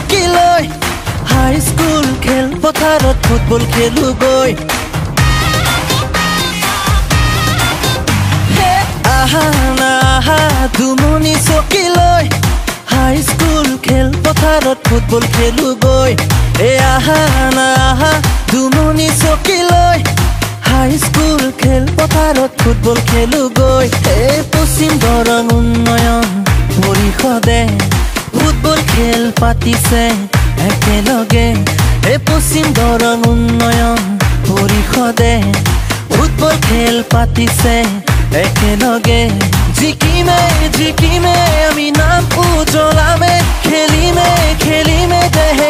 চকী লৈ হাই স্কুল খেলপথাৰত ফুটবল খেলো গৈ আহা না আহা দুমনি চকী লৈ হাই স্কুল খেলপথাৰত ফুটবল খেলো গৈ আহা না আহা দুমনি চকী লৈ হাই স্কুল খেলপথাৰত ফুটবল খেলো গৈ পশ্চিম দৰং উন্নয়ন পৰিষদে ফুটবল খেল পাতিছে একেলগে পশ্চিম দৰং উন্নয়ন পৰিষদে ফুটবল খেল পাতিছে একেলগে জিকিমে আমি নাম উজ্বলামে খেলিমে দেহে